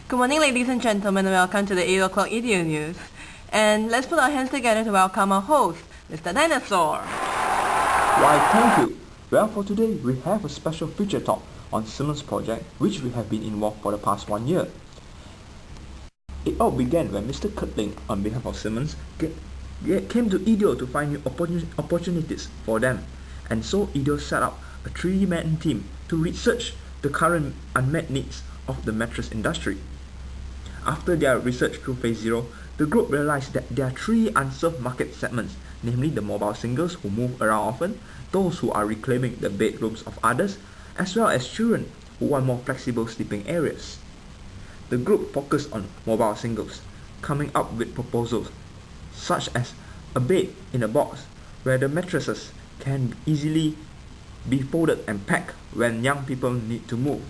Good morning, ladies and gentlemen, and welcome to the 8 o'clock IDEO News. And let's put our hands together to welcome our host, Mr. Dinosaur. Why, thank you. Well, for today, we have a special feature talk on Simmons project, which we have been involved for the past 1 year. It all began when Mr. Kirtling, on behalf of Simmons, came to IDEO to find new opportunities for them. And so IDEO set up a 3-man team to research the current unmet needs of the mattress industry. After their research through Phase 0, the group realized that there are 3 unserved market segments, namely the mobile singles who move around often, those who are reclaiming the bedrooms of others, as well as children who want more flexible sleeping areas. The group focused on mobile singles, coming up with proposals such as a bed in a box where the mattresses can easily be folded and packed when young people need to move.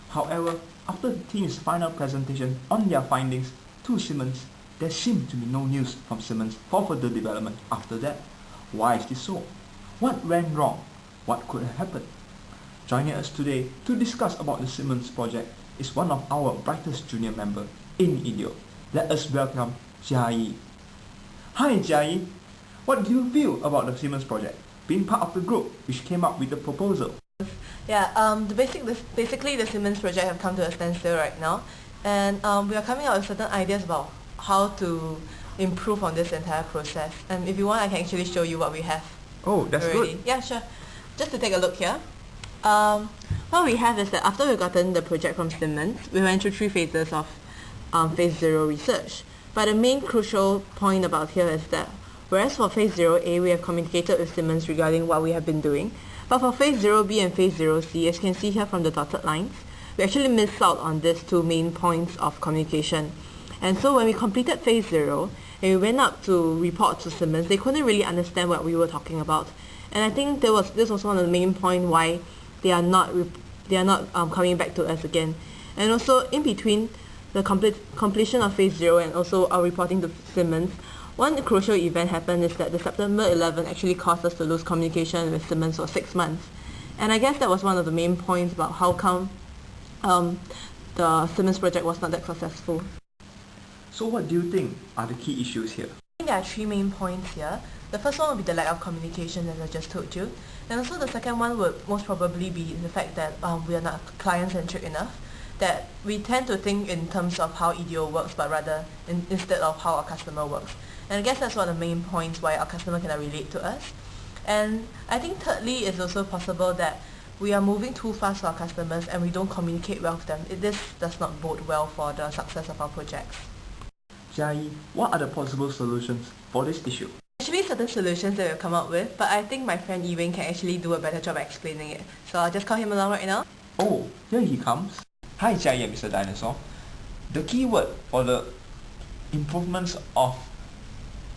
However, after the team's final presentation on their findings to Simmons, there seemed to be no news from Simmons for further development after that. Why is this so? What went wrong? What could have happened? Joining us today to discuss about the Simmons project is one of our brightest junior members in IDEO. Let us welcome Jia. Hi Jia, what do you feel about the Simmons project, being part of the group which came up with the proposal? Yeah, basically the Simmons project have come to a standstill right now, and we are coming up with certain ideas about how to improve on this entire process. And if you want, I can actually show you what we have. Oh, that's already. Good. Yeah, sure. Just to take a look here. What we have is that after we've gotten the project from Simmons, we went through 3 phases of Phase 0 research. But the main crucial point about here is that whereas for Phase 0A, we have communicated with Simmons regarding what we have been doing, but for Phase 0B and Phase 0C, as you can see here from the dotted lines, we actually missed out on these 2 main points of communication. And so when we completed Phase 0, and we went up to report to Simmons, they couldn't really understand what we were talking about. And I think this was one of the main points why they are not coming back to us again. And also in between the completion of Phase 0 and also our reporting to Simmons, one crucial event happened is that the September 11 actually caused us to lose communication with Simmons for 6 months. And I guess that was one of the main points about how come the Simmons project was not that successful. So what do you think are the key issues here? I think there are 3 main points here. The first one would be the lack of communication, as I just told you. And also the second one would most probably be the fact that we are not client-centric enough, that we tend to think in terms of how IDEO works, but rather instead of how our customer works. And I guess that's one of the main points why our customer cannot relate to us. And I think thirdly, it's also possible that we are moving too fast for our customers and we don't communicate well with them. This does not bode well for the success of our projects. Jia, what are the possible solutions for this issue? Actually, certain solutions that we've come up with, but I think my friend Ewing can actually do a better job explaining it. So I'll just call him along right now. Oh, here he comes. Hi Jia, Mr. Dinosaur. The key word for the improvements of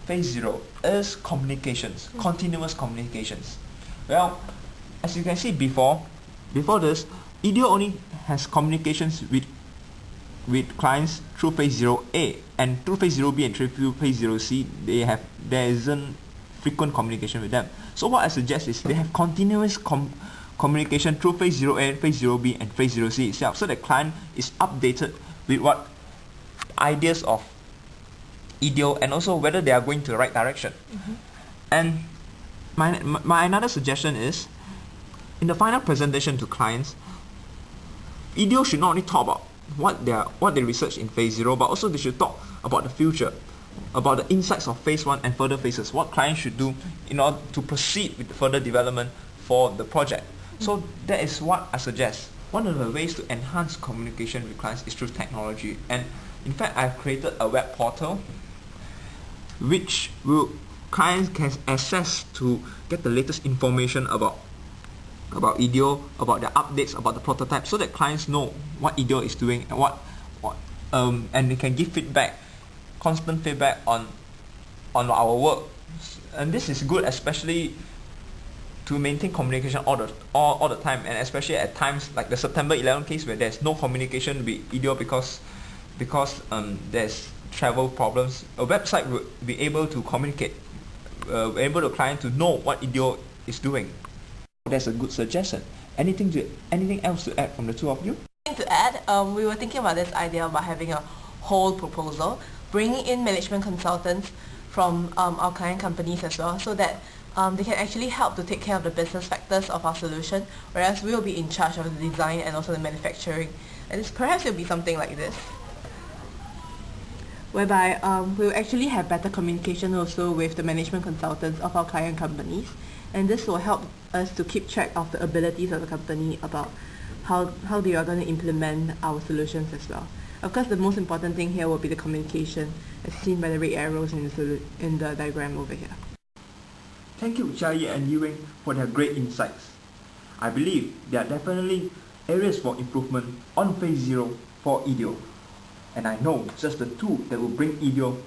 Phase 0 is communications, continuous communications. Well, as you can see before this, IDEO only has communications with clients through Phase 0A, and through Phase 0B and through Phase 0C, there isn't frequent communication with them. So what I suggest is they have continuous communication through Phase 0A, Phase 0B and Phase 0C itself, so the client is updated with what ideas of IDEO and also whether they are going to the right direction. And my another suggestion is, in the final presentation to clients, IDEO should not only talk about what they research in Phase 0, but also they should talk about the future, about the insights of Phase 1 and further phases, what clients should do in order to proceed with further development for the project. So that is what I suggest. One of the ways to enhance communication with clients is through technology, and in fact I've created a web portal which clients can access to get the latest information about IDEO, about the updates, about the prototype, so that clients know what IDEO is doing and and they can give feedback, constant feedback on our work. And this is good, especially to maintain communication all the time, and especially at times like the September 11 case where there's no communication with IDEO because there's travel problems. A website will be able to communicate, able the client to know what IDEO is doing. That's a good suggestion. Anything else to add from the two of you? To add, we were thinking about this idea about having a whole proposal, bringing in management consultants from our client companies as well, so that they can actually help to take care of the business factors of our solution, whereas we will be in charge of the design and also the manufacturing. And perhaps it will be something like this, whereby we'll actually have better communication also with the management consultants of our client companies, and this will help us to keep track of the abilities of the company about how they are going to implement our solutions as well. Of course, the most important thing here will be the communication, as seen by the red arrows in the diagram over here. Thank you, Jia and Yiwei, for their great insights. I believe there are definitely areas for improvement on phase 0 for IDEO, and I know just the tool that will bring IDEO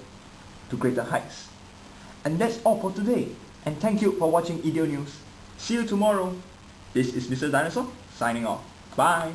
to greater heights. And that's all for today, and thank you for watching IDEO News. See you tomorrow. This is Mr. Dinosaur signing off. Bye.